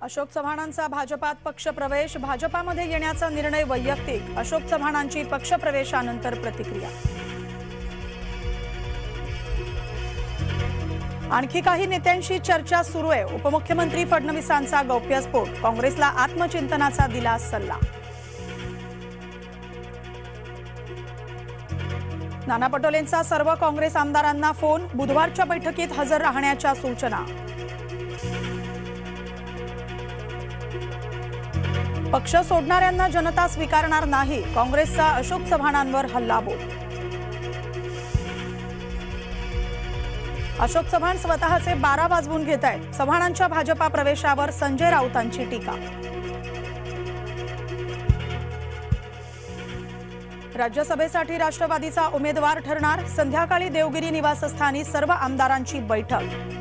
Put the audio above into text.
अशोक चव्हाणांचा भाजपात पक्षप्रवेश, भाजपामध्ये येण्याचा निर्णय वैयक्तिक, अशोक चव्हाणांची पक्षप्रवेशानंतर प्रतिक्रिया। आणखी काही नेत्यांशी चर्चा सुरू आहे, उपमुख्यमंत्री फडणवीसांचा गौप्यस्फोट, काँग्रेसला आत्मचिंतनाचा दिला सल्ला। नाना पटोलेंचा सर्व काँग्रेस आमदारांना फोन, बुधवारच्या बैठकीत हजर राहण्याच्या सूचना। पक्ष सोडणाऱ्यांना जनता स्वीकारणार नाही, काँग्रेसचा अशोक चव्हाणांवर हल्लाबोल। अशोक चव्हाण स्वतःचे 12 वाजवून घेत आहेत, चव्हाणांच्या भाजपा प्रवेशावर संजय राऊतांची टीका। राज्यसभेसाठी राष्ट्रवादीचा उमेदवार ठरणार, संध्याकाळी देवगिरी निवासस्थानी सर्व आमदारांची बैठक।